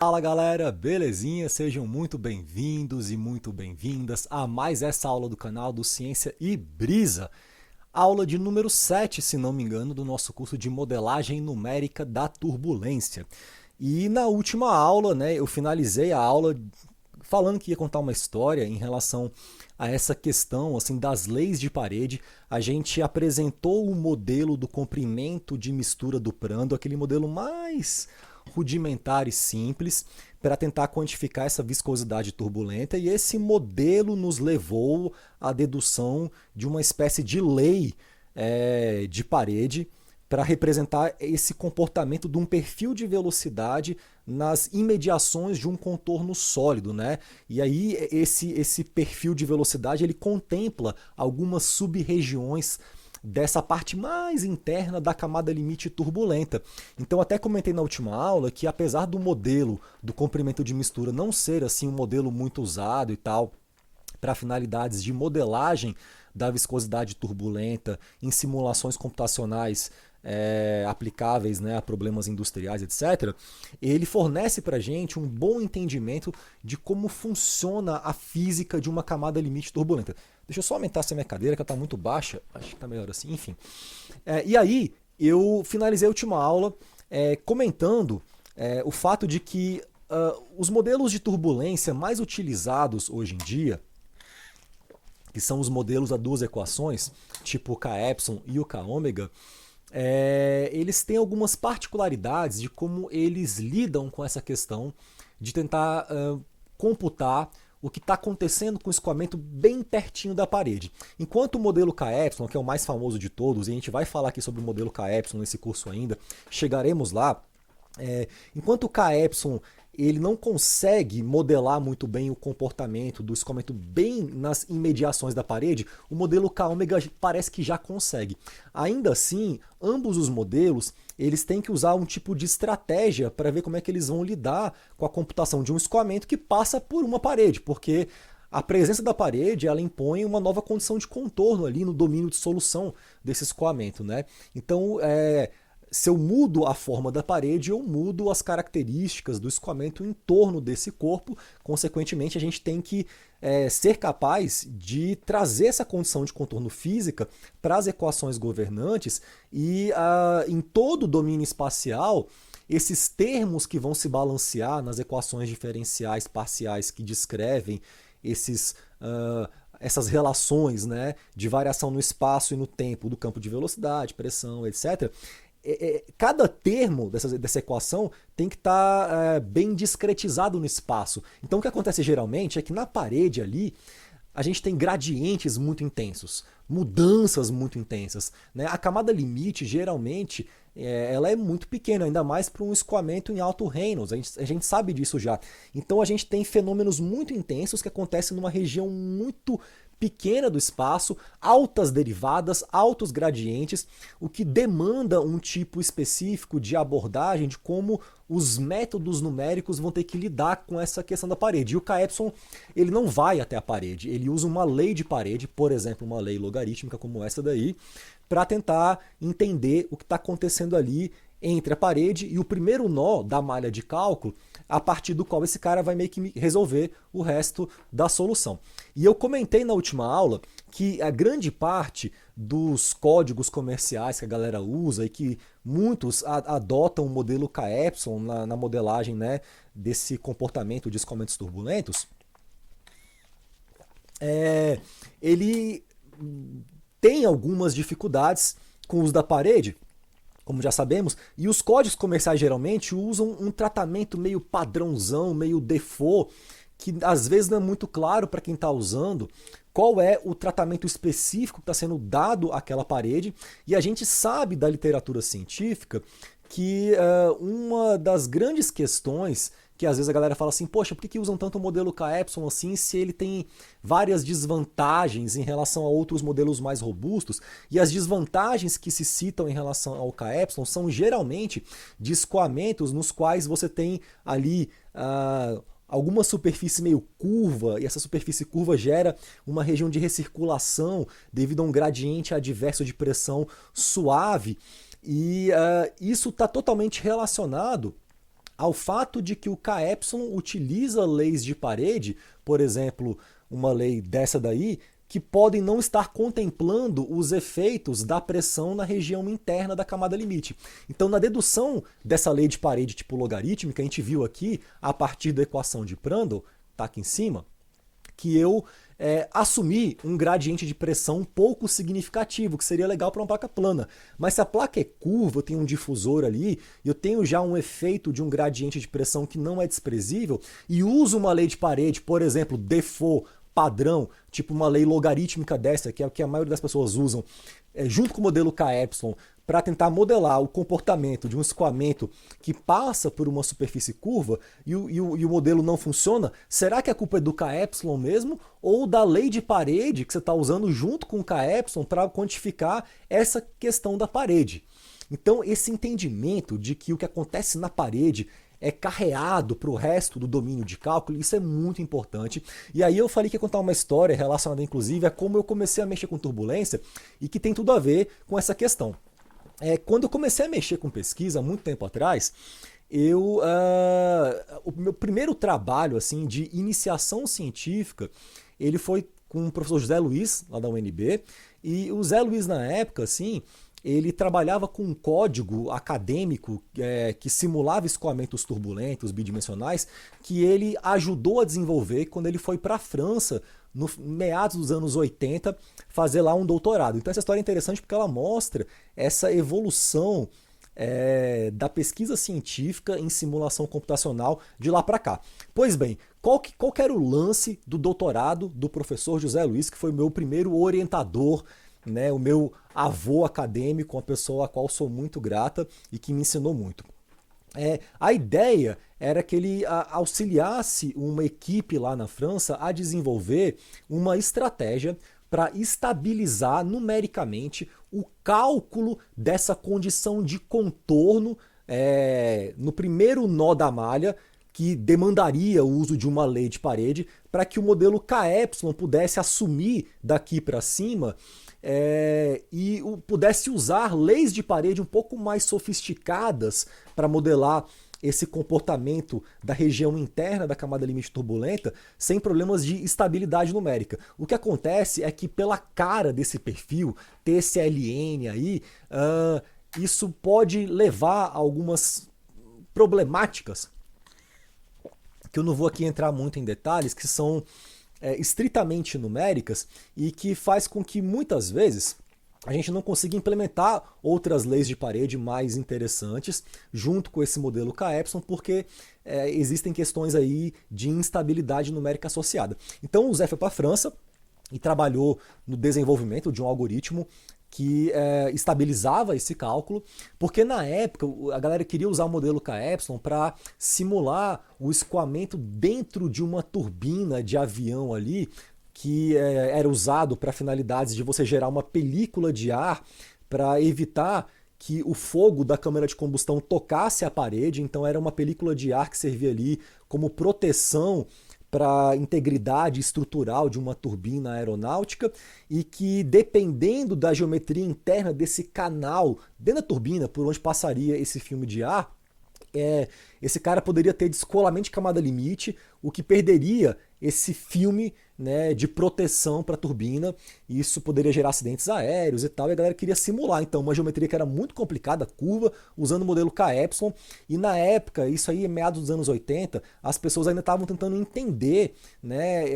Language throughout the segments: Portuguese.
Fala galera, belezinha? Sejam muito bem-vindos e muito bem-vindas a mais essa aula do canal do Ciência e Brisa. Aula de número 7, se não me engano, do nosso curso de modelagem numérica da turbulência. E na última aula, eu finalizei a aula falando que ia contar uma história em relação a essa questão assim das leis de parede. A gente apresentou o modelo do comprimento de mistura do Prandtl, aquele modelo mais rudimentar e simples, para tentar quantificar essa viscosidade turbulenta, e esse modelo nos levou à dedução de uma espécie de lei de parede para representar esse comportamento de um perfil de velocidade nas imediações de um contorno sólido, né? E aí esse perfil de velocidade ele contempla algumas sub-regiões dessa parte mais interna da camada limite turbulenta. Então até comentei na última aula que apesar do modelo do comprimento de mistura não ser assim um modelo muito usado e tal para finalidades de modelagem da viscosidade turbulenta em simulações computacionais aplicáveis, a problemas industriais, etc., ele fornece para a gente um bom entendimento de como funciona a física de uma camada limite turbulenta. Deixa eu só aumentar essa minha cadeira, que ela está muito baixa, acho que está melhor assim, enfim. E aí, eu finalizei a última aula comentando o fato de que os modelos de turbulência mais utilizados hoje em dia, que são os modelos a duas equações, tipo o K-epsilon e o K-ômega, eles têm algumas particularidades de como eles lidam com essa questão de tentar computar o que está acontecendo com o escoamento bem pertinho da parede. Enquanto o modelo K-epsilon, que é o mais famoso de todos, e a gente vai falar aqui sobre o modelo K-epsilon nesse curso ainda, chegaremos lá, enquanto o K-epsilon ele não consegue modelar muito bem o comportamento do escoamento bem nas imediações da parede, o modelo K-ômega parece que já consegue. Ainda assim, ambos os modelos eles têm que usar um tipo de estratégia para ver como é que eles vão lidar com a computação de um escoamento que passa por uma parede, porque a presença da parede ela impõe uma nova condição de contorno ali no domínio de solução desse escoamento, né? Então, se eu mudo a forma da parede, eu mudo as características do escoamento em torno desse corpo. Consequentemente, a gente tem que ser capaz de trazer essa condição de contorno física para as equações governantes e em todo o domínio espacial, esses termos que vão se balancear nas equações diferenciais parciais que descrevem essas relações, de variação no espaço e no tempo do campo de velocidade, pressão, etc., cada termo dessa equação tem que estar bem discretizado no espaço. Então o que acontece geralmente é que na parede ali a gente tem gradientes muito intensos, mudanças muito intensas, né? A camada limite geralmente ela é muito pequena, ainda mais para um escoamento em alto Reynolds, a gente sabe disso já. Então a gente tem fenômenos muito intensos que acontecem numa região muito pequena do espaço, altas derivadas, altos gradientes, o que demanda um tipo específico de abordagem de como os métodos numéricos vão ter que lidar com essa questão da parede. E o K-epsilon ele não vai até a parede, ele usa uma lei de parede, por exemplo, uma lei logarítmica como essa daí, para tentar entender o que está acontecendo ali entre a parede e o primeiro nó da malha de cálculo, a partir do qual esse cara vai meio que resolver o resto da solução. E eu comentei na última aula que a grande parte dos códigos comerciais que a galera usa e que muitos adotam o modelo K-epsilon na modelagem desse comportamento de escoamentos turbulentos, ele tem algumas dificuldades com o uso da parede, como já sabemos, e os códigos comerciais geralmente usam um tratamento meio padrãozão, meio default, que às vezes não é muito claro para quem está usando qual é o tratamento específico que está sendo dado àquela parede, e a gente sabe da literatura científica que uma das grandes questões que às vezes a galera fala assim, poxa, por que usam tanto o modelo K-epsilon assim se ele tem várias desvantagens em relação a outros modelos mais robustos? E as desvantagens que se citam em relação ao K-epsilon são geralmente de escoamentos nos quais você tem ali alguma superfície meio curva, e essa superfície curva gera uma região de recirculação devido a um gradiente adverso de pressão suave, e isso está totalmente relacionado ao fato de que o KY utiliza leis de parede, por exemplo, uma lei dessa daí, que podem não estar contemplando os efeitos da pressão na região interna da camada limite. Então, na dedução dessa lei de parede tipo logarítmica, a gente viu aqui, a partir da equação de Prandtl, está aqui em cima, que eu assumi um gradiente de pressão pouco significativo, que seria legal para uma placa plana. Mas se a placa é curva, eu tenho um difusor ali, eu tenho já um efeito de um gradiente de pressão que não é desprezível, e uso uma lei de parede, por exemplo, Defoe, padrão, tipo uma lei logarítmica dessa, que é o que a maioria das pessoas usam, junto com o modelo KY, para tentar modelar o comportamento de um escoamento que passa por uma superfície curva e o modelo não funciona, será que a culpa é do KY mesmo ou da lei de parede que você está usando junto com o KY para quantificar essa questão da parede? Então, esse entendimento de que o que acontece na parede é carreado para o resto do domínio de cálculo, isso é muito importante. E aí eu falei que ia contar uma história relacionada, inclusive, a como eu comecei a mexer com turbulência e que tem tudo a ver com essa questão. Quando eu comecei a mexer com pesquisa, há muito tempo atrás, o meu primeiro trabalho assim de iniciação científica, ele foi com o professor José Luiz, lá da UNB, e o Zé Luiz, na época, assim, ele trabalhava com um código acadêmico que simulava escoamentos turbulentos bidimensionais, que ele ajudou a desenvolver quando ele foi para a França, no meados dos anos 80, fazer lá um doutorado. Então essa história é interessante porque ela mostra essa evolução da pesquisa científica em simulação computacional de lá para cá. Pois bem, qual que era o lance do doutorado do professor José Luiz, que foi o meu primeiro orientador, né, o meu avô acadêmico, uma pessoa a qual sou muito grata e que me ensinou muito. A ideia era que ele auxiliasse uma equipe lá na França a desenvolver uma estratégia para estabilizar numericamente o cálculo dessa condição de contorno no primeiro nó da malha, que demandaria o uso de uma lei de parede para que o modelo KY pudesse assumir daqui para cima e pudesse usar leis de parede um pouco mais sofisticadas para modelar esse comportamento da região interna da camada limite turbulenta sem problemas de estabilidade numérica. O que acontece é que pela cara desse perfil, TSLN aí, isso pode levar a algumas problemáticas que eu não vou aqui entrar muito em detalhes, que são estritamente numéricas e que faz com que muitas vezes a gente não consiga implementar outras leis de parede mais interessantes junto com esse modelo KY, porque existem questões aí de instabilidade numérica associada. Então o Zé foi para a França e trabalhou no desenvolvimento de um algoritmo que estabilizava esse cálculo, porque na época a galera queria usar o modelo KY para simular o escoamento dentro de uma turbina de avião ali, que era usado para finalidades de você gerar uma película de ar para evitar que o fogo da câmara de combustão tocasse a parede, então era uma película de ar que servia ali como proteção para a integridade estrutural de uma turbina aeronáutica e que, dependendo da geometria interna desse canal dentro da turbina por onde passaria esse filme de ar, esse cara poderia ter descolamento de camada limite, o que perderia esse filme, né, de proteção para a turbina, e isso poderia gerar acidentes aéreos e tal, e a galera queria simular então uma geometria que era muito complicada, curva, usando o modelo KY, e na época, isso aí meados dos anos 80, as pessoas ainda estavam tentando entender, né,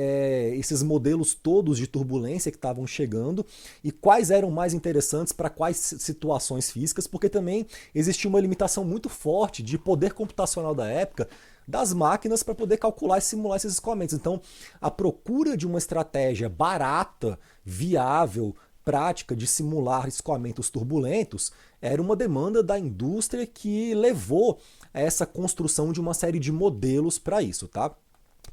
esses modelos todos de turbulência que estavam chegando e quais eram mais interessantes para quais situações físicas, porque também existia uma limitação muito forte de poder computacional da época das máquinas para poder calcular e simular esses escoamentos. Então, a procura de uma estratégia barata, viável, prática de simular escoamentos turbulentos era uma demanda da indústria que levou a essa construção de uma série de modelos para isso, tá?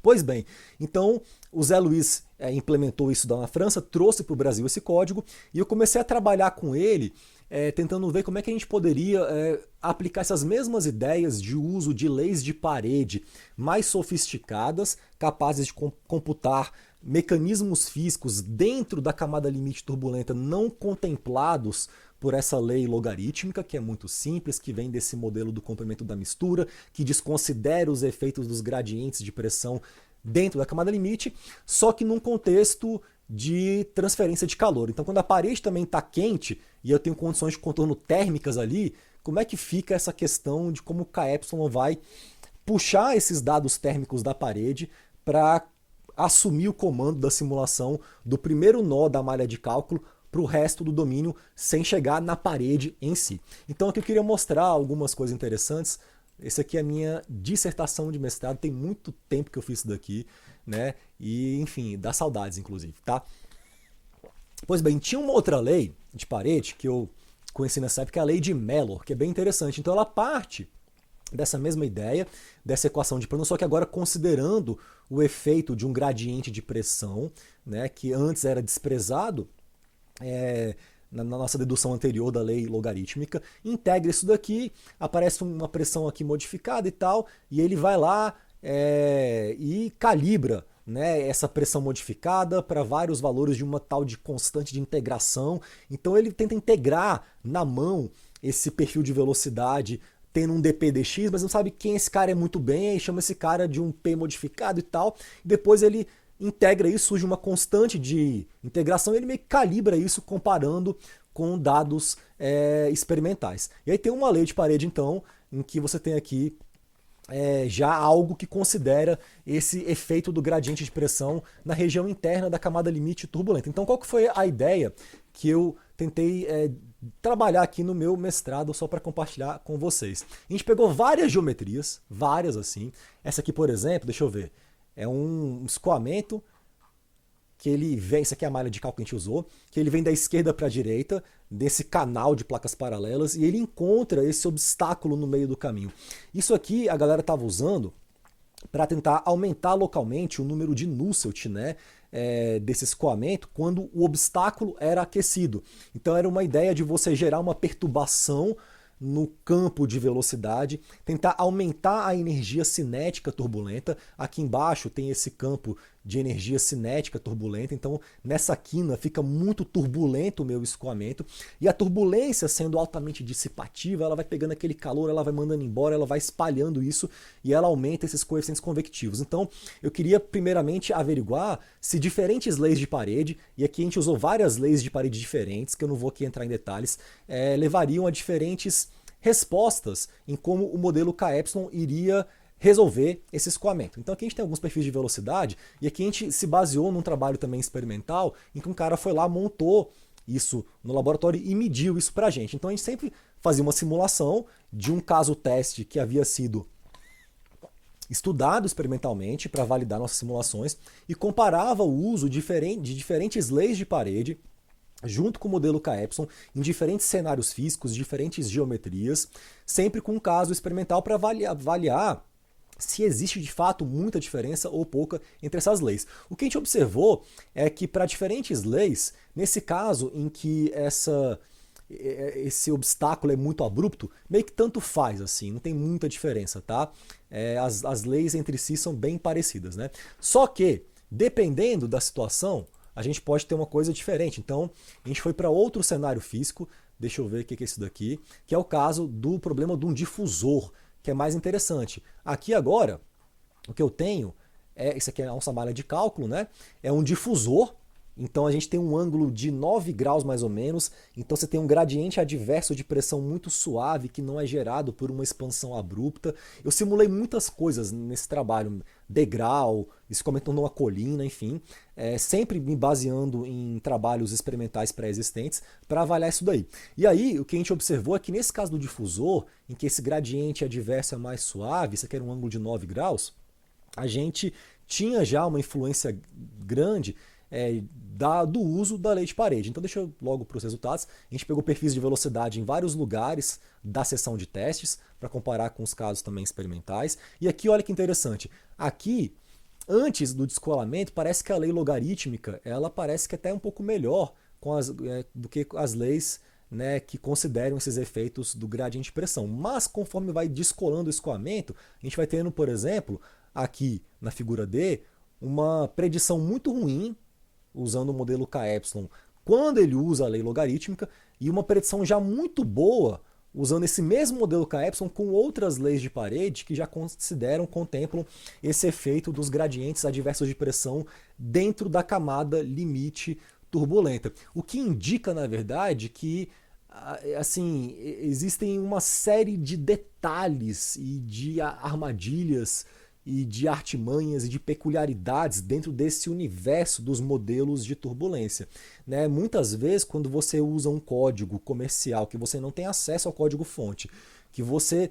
Pois bem, então o Zé Luiz implementou isso na França, trouxe para o Brasil esse código e eu comecei a trabalhar com ele tentando ver como é que a gente poderia aplicar essas mesmas ideias de uso de leis de parede mais sofisticadas, capazes de computar mecanismos físicos dentro da camada limite turbulenta não contemplados por essa lei logarítmica, que é muito simples, que vem desse modelo do comprimento da mistura, que desconsidera os efeitos dos gradientes de pressão dentro da camada limite, só que num contexto de transferência de calor. Então, quando a parede também está quente e eu tenho condições de contorno térmicas ali, como é que fica essa questão de como o Kε vai puxar esses dados térmicos da parede para assumir o comando da simulação do primeiro nó da malha de cálculo para o resto do domínio sem chegar na parede em si. Então aqui eu queria mostrar algumas coisas interessantes. Esse aqui é a minha dissertação de mestrado, tem muito tempo que eu fiz isso daqui, né? E enfim, dá saudades inclusive, tá? Pois bem, tinha uma outra lei de parede que eu conheci nessa época, que é a lei de Mellor, que é bem interessante. Então ela parte dessa mesma ideia, dessa equação de plano, só que agora considerando o efeito de um gradiente de pressão, né, que antes era desprezado na nossa dedução anterior da lei logarítmica, integra isso daqui, aparece uma pressão aqui modificada e tal, e ele vai lá e calibra, né, essa pressão modificada para vários valores de uma tal de constante de integração. Então ele tenta integrar na mão esse perfil de velocidade tendo um dp/dx, mas não sabe quem esse cara é muito bem, aí chama esse cara de um p modificado e tal, e depois ele integra isso, surge uma constante de integração e ele meio que calibra isso comparando com dados experimentais. E aí tem uma lei de parede, então, em que você tem aqui já algo que considera esse efeito do gradiente de pressão na região interna da camada limite turbulenta. Então qual que foi a ideia que eu tentei trabalhar aqui no meu mestrado só para compartilhar com vocês? A gente pegou várias geometrias, várias assim. Essa aqui, por exemplo, deixa eu ver, é um escoamento que ele vem, isso aqui é a malha de cálculo que a gente usou, que ele vem da esquerda para a direita, desse canal de placas paralelas, e ele encontra esse obstáculo no meio do caminho. Isso aqui a galera estava usando para tentar aumentar localmente o número de Nusselt, né, desse escoamento quando o obstáculo era aquecido. Então era uma ideia de você gerar uma perturbação no campo de velocidade, tentar aumentar a energia cinética turbulenta. Aqui embaixo tem esse campo de energia cinética turbulenta, então nessa quina fica muito turbulento o meu escoamento, e a turbulência sendo altamente dissipativa, ela vai pegando aquele calor, ela vai mandando embora, ela vai espalhando isso, e ela aumenta esses coeficientes convectivos. Então eu queria primeiramente averiguar se diferentes leis de parede, e aqui a gente usou várias leis de parede diferentes, que eu não vou aqui entrar em detalhes, levariam a diferentes respostas em como o modelo Kε iria resolver esse escoamento. Então aqui a gente tem alguns perfis de velocidade, e aqui a gente se baseou num trabalho também experimental, em que um cara foi lá, montou isso no laboratório e mediu isso pra gente. Então a gente sempre fazia uma simulação de um caso teste que havia sido estudado experimentalmente para validar nossas simulações, e comparava o uso de diferentes leis de parede junto com o modelo Kε, em diferentes cenários físicos, diferentes geometrias, sempre com um caso experimental para avaliar se existe de fato muita diferença ou pouca entre essas leis. O que a gente observou é que para diferentes leis, nesse caso em que esse obstáculo é muito abrupto, meio que tanto faz, assim, não tem muita diferença, tá? As leis entre si são bem parecidas, né? Só que, dependendo da situação, a gente pode ter uma coisa diferente. Então, a gente foi para outro cenário físico, deixa eu ver o que é isso daqui, que é o caso do problema de um difusor, que é mais interessante. Aqui agora, o que eu tenho isso aqui é uma malha de cálculo, né? É um difusor. Então a gente tem um ângulo de 9 graus mais ou menos, então você tem um gradiente adverso de pressão muito suave que não é gerado por uma expansão abrupta. Eu simulei muitas coisas nesse trabalho, degrau, escoamento numa colina, enfim, sempre me baseando em trabalhos experimentais pré-existentes para avaliar isso daí. E aí o que a gente observou é que nesse caso do difusor, em que esse gradiente adverso é mais suave, isso aqui era um ângulo de 9 graus, a gente tinha já uma influência grande do uso da lei de parede. Então deixa eu logo para os resultados. A gente pegou perfis de velocidade em vários lugares da seção de testes para comparar com os casos também experimentais. E aqui olha que interessante. Aqui, antes do descolamento, parece que a lei logarítmica ela parece que até é um pouco melhor do que as leis, né, que consideram esses efeitos do gradiente de pressão. Mas conforme vai descolando o escoamento, a gente vai tendo, por exemplo, aqui na figura D, uma predição muito ruim usando o modelo Kε quando ele usa a lei logarítmica, e uma predição já muito boa, usando esse mesmo modelo KY com outras leis de parede que já contemplam esse efeito dos gradientes adversos de pressão dentro da camada limite turbulenta. O que indica, na verdade, que assim, existem uma série de detalhes e de armadilhas e de artimanhas e de peculiaridades dentro desse universo dos modelos de turbulência. Né? Muitas vezes, quando você usa um código comercial, que você não tem acesso ao código-fonte, que você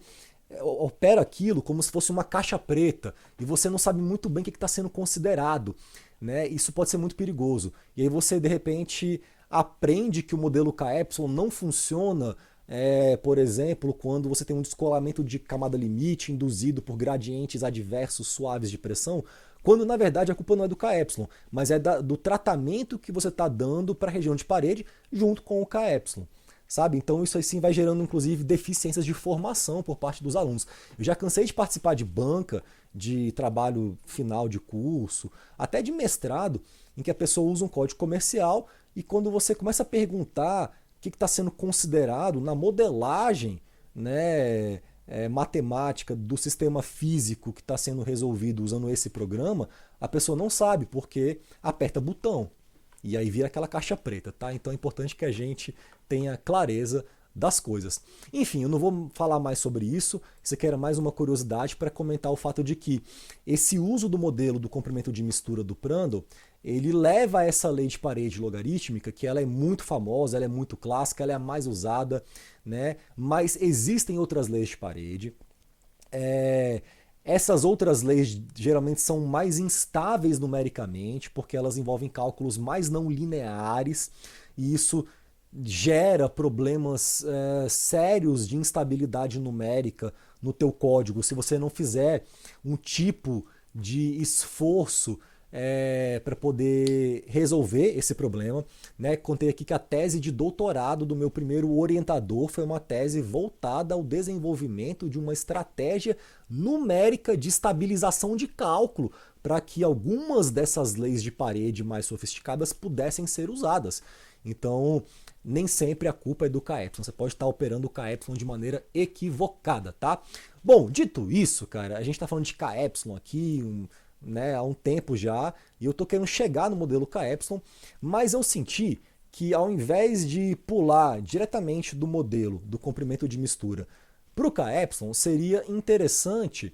opera aquilo como se fosse uma caixa preta e você não sabe muito bem o que está sendo considerado, né? Isso pode ser muito perigoso. E aí você, de repente, aprende que o modelo KY não funciona, por exemplo, quando você tem um descolamento de camada limite induzido por gradientes adversos suaves de pressão, quando na verdade a culpa não é do KY, mas é do tratamento que você está dando para a região de parede junto com o KY. Sabe? Então isso aí sim vai gerando inclusive deficiências de formação por parte dos alunos. Eu já cansei de participar de banca, de trabalho final de curso, até de mestrado, em que a pessoa usa um código comercial e quando você começa a perguntar o que está sendo considerado na modelagem, né, matemática do sistema físico que está sendo resolvido usando esse programa, a pessoa não sabe porque aperta botão. E aí vira aquela caixa preta, tá? Então é importante que a gente tenha clareza das coisas. Enfim, eu não vou falar mais sobre isso, isso aqui era mais uma curiosidade para comentar o fato de que esse uso do modelo do comprimento de mistura do Prandtl, ele leva a essa lei de parede logarítmica, que ela é muito famosa, ela é muito clássica, ela é a mais usada, né? Mas existem outras leis de parede. Essas outras leis geralmente são mais instáveis numericamente, porque elas envolvem cálculos mais não lineares, e isso gera problemas sérios de instabilidade numérica no teu código, se você não fizer um tipo de esforço para poder resolver esse problema. Né? Contei aqui que a tese de doutorado do meu primeiro orientador foi uma tese voltada ao desenvolvimento de uma estratégia numérica de estabilização de cálculo para que algumas dessas leis de parede mais sofisticadas pudessem ser usadas. Então, nem sempre a culpa é do KY. Você pode estar operando o KY de maneira equivocada, tá? Bom, dito isso, cara, a gente está falando de KY aqui, né, há um tempo já, e eu tô querendo chegar no modelo KY, mas eu senti que ao invés de pular diretamente do modelo do comprimento de mistura para o KY, seria interessante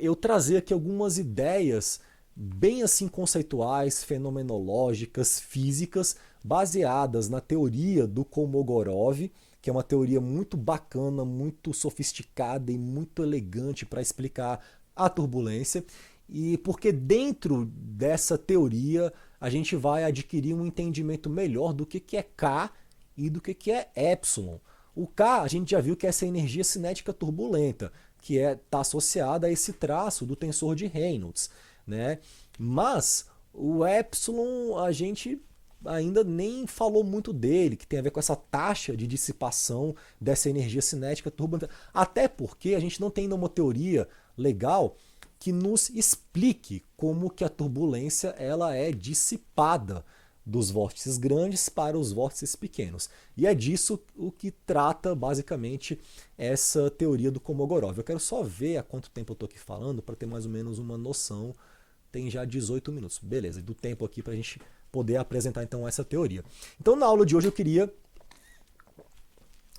eu trazer aqui algumas ideias bem assim conceituais, fenomenológicas, físicas, baseadas na teoria do Kolmogorov, que é uma teoria muito bacana, muito sofisticada e muito elegante para explicar a turbulência. E porque dentro dessa teoria a gente vai adquirir um entendimento melhor do que é K e do que é Epsilon. O K a gente já viu que é essa energia cinética turbulenta, que está associada a esse traço do tensor de Reynolds. Né? Mas o Epsilon a gente ainda nem falou muito dele, que tem a ver com essa taxa de dissipação dessa energia cinética turbulenta. Até porque a gente não tem ainda uma teoria legal que nos explique como que a turbulência ela é dissipada dos vórtices grandes para os vórtices pequenos. E é disso o que trata basicamente essa teoria do Kolmogorov. Eu quero só ver há quanto tempo eu estou aqui falando para ter mais ou menos uma noção. Tem já 18 minutos. Beleza, e do tempo aqui para a gente poder apresentar então essa teoria. Então na aula de hoje eu queria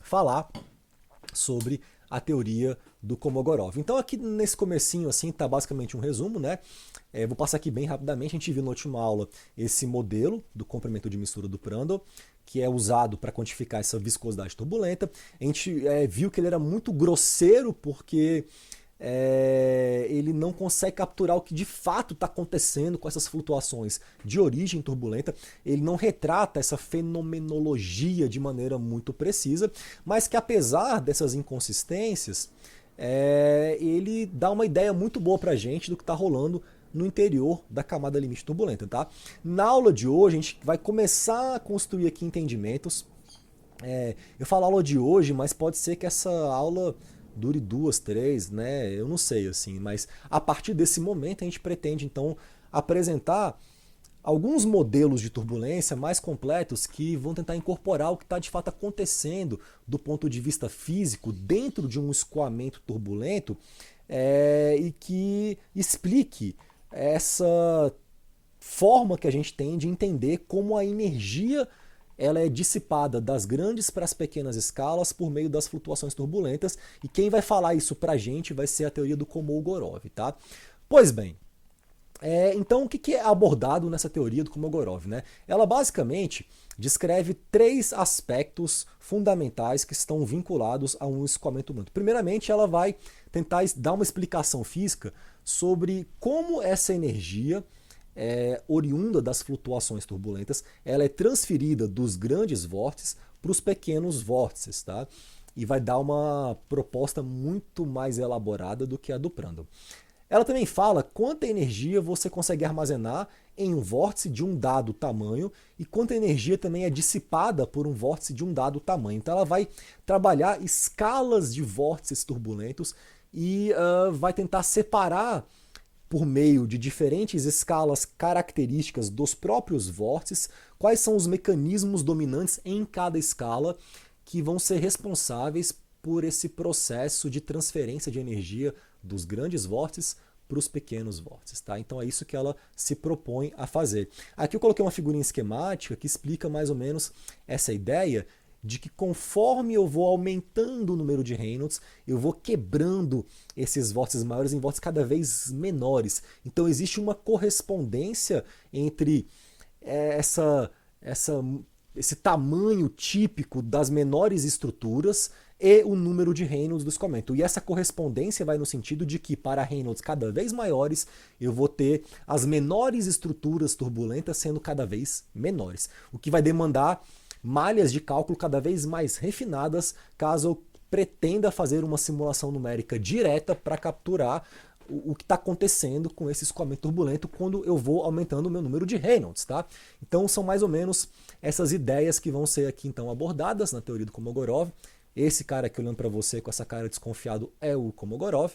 falar sobre a teoria do Kolmogorov. Então aqui nesse comecinho assim tá basicamente um resumo, né? Vou passar aqui bem rapidamente. A gente viu na última aula esse modelo do comprimento de mistura do Prandtl, que é usado para quantificar essa viscosidade turbulenta. A gente viu que ele era muito grosseiro porque ele não consegue capturar o que de fato está acontecendo com essas flutuações de origem turbulenta. Ele não retrata essa fenomenologia de maneira muito precisa, mas que apesar dessas inconsistências, ele dá uma ideia muito boa para a gente do que está rolando no interior da camada limite turbulenta. Tá? Na aula de hoje a gente vai começar a construir aqui entendimentos. Eu falo aula de hoje, mas pode ser que essa aula dure 2, 3, né? Eu não sei, assim, mas a partir desse momento a gente pretende então apresentar alguns modelos de turbulência mais completos que vão tentar incorporar o que está de fato acontecendo do ponto de vista físico dentro de um escoamento turbulento e que explique essa forma que a gente tem de entender como a energia ela é dissipada das grandes para as pequenas escalas por meio das flutuações turbulentas, e quem vai falar isso para a gente vai ser a teoria do Kolmogorov, tá? Pois bem, então o que é abordado nessa teoria do Kolmogorov, né? Ela basicamente descreve três aspectos fundamentais que estão vinculados a um escoamento turbulento. Primeiramente, ela vai tentar dar uma explicação física sobre como essa energia oriunda das flutuações turbulentas, ela é transferida dos grandes vórtices para os pequenos vórtices, tá? E vai dar uma proposta muito mais elaborada do que a do Prandtl. Ela também fala quanta energia você consegue armazenar em um vórtice de um dado tamanho e quanta energia também é dissipada por um vórtice de um dado tamanho. Então ela vai trabalhar escalas de vórtices turbulentos e vai tentar separar por meio de diferentes escalas características dos próprios vórtices, quais são os mecanismos dominantes em cada escala que vão ser responsáveis por esse processo de transferência de energia dos grandes vórtices para os pequenos vórtices. Tá? Então é isso que ela se propõe a fazer. Aqui eu coloquei uma figurinha esquemática que explica mais ou menos essa ideia de que conforme eu vou aumentando o número de Reynolds, eu vou quebrando esses vórtices maiores em vórtices cada vez menores. Então existe uma correspondência entre esse tamanho típico das menores estruturas e o número de Reynolds do escoamento. E essa correspondência vai no sentido de que para Reynolds cada vez maiores, eu vou ter as menores estruturas turbulentas sendo cada vez menores, o que vai demandar malhas de cálculo cada vez mais refinadas, caso eu pretenda fazer uma simulação numérica direta para capturar o que está acontecendo com esse escoamento turbulento quando eu vou aumentando o meu número de Reynolds. Tá? Então são mais ou menos essas ideias que vão ser aqui então abordadas na teoria do Kolmogorov. Esse cara aqui olhando para você com essa cara desconfiado é o Kolmogorov,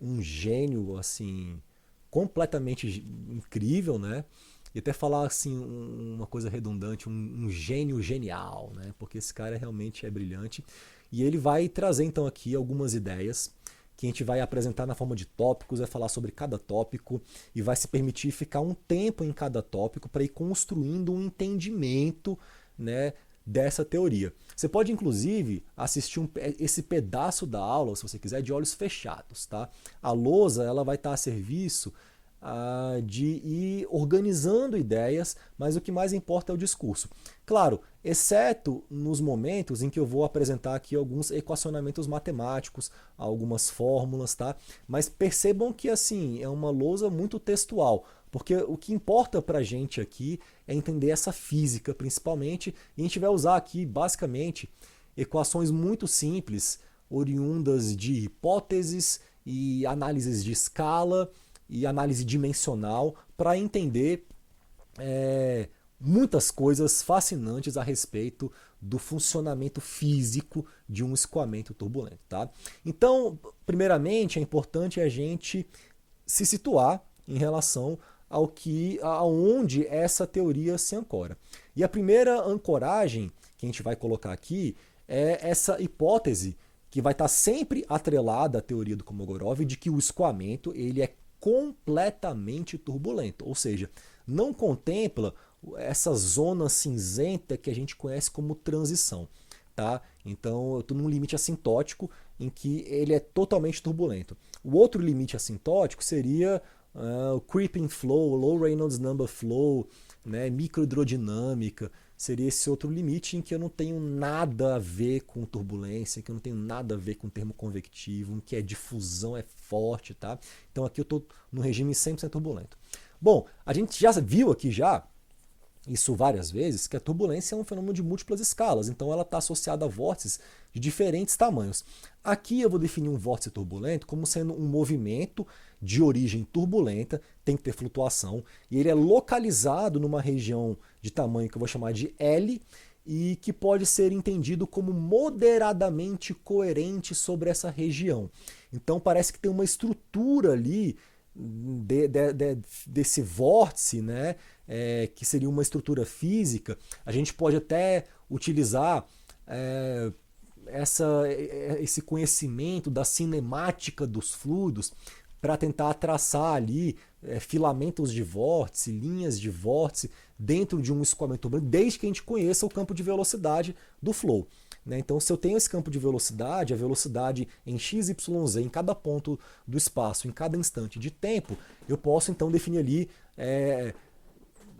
um gênio assim completamente incrível, né? E até falar assim uma coisa redundante, um gênio genial, né? Porque esse cara realmente é brilhante. E ele vai trazer então aqui algumas ideias que a gente vai apresentar na forma de tópicos, vai falar sobre cada tópico e vai se permitir ficar um tempo em cada tópico para ir construindo um entendimento, né, dessa teoria. Você pode inclusive assistir esse pedaço da aula, se você quiser, de olhos fechados. Tá? A lousa ela vai estar a serviço de ir organizando ideias, mas o que mais importa é o discurso. Claro, exceto nos momentos em que eu vou apresentar aqui alguns equacionamentos matemáticos, algumas fórmulas, tá? Mas percebam que assim é uma lousa muito textual, porque o que importa para a gente aqui é entender essa física principalmente, e a gente vai usar aqui basicamente equações muito simples, oriundas de hipóteses e análises de escala, e análise dimensional para entender muitas coisas fascinantes a respeito do funcionamento físico de um escoamento turbulento. Tá? Então, primeiramente, é importante a gente se situar em relação aonde essa teoria se ancora. E a primeira ancoragem que a gente vai colocar aqui é essa hipótese que vai estar sempre atrelada à teoria do Kolmogorov de que o escoamento ele é completamente turbulento, ou seja, não contempla essa zona cinzenta que a gente conhece como transição. Tá? Então eu estou num limite assintótico em que ele é totalmente turbulento. O outro limite assintótico seria o creeping flow, low Reynolds number flow, né, microhidrodinâmica, seria esse outro limite em que eu não tenho nada a ver com turbulência, que eu não tenho nada a ver com termo convectivo, em que a difusão é forte. Tá? Então aqui eu estou no regime 100% turbulento. Bom, a gente já viu aqui isso várias vezes, que a turbulência é um fenômeno de múltiplas escalas, então ela está associada a vórtices de diferentes tamanhos. Aqui eu vou definir um vórtice turbulento como sendo um movimento de origem turbulenta, tem que ter flutuação, e ele é localizado numa região de tamanho que eu vou chamar de L, e que pode ser entendido como moderadamente coerente sobre essa região. Então parece que tem uma estrutura ali desse vórtice, né, que seria uma estrutura física, a gente pode até utilizar esse conhecimento da cinemática dos fluidos para tentar traçar ali filamentos de vórtice, linhas de vórtice dentro de um escoamento turbulento, desde que a gente conheça o campo de velocidade do flow. Então, se eu tenho esse campo de velocidade, a velocidade em x, y, z, em cada ponto do espaço, em cada instante de tempo, eu posso então definir ali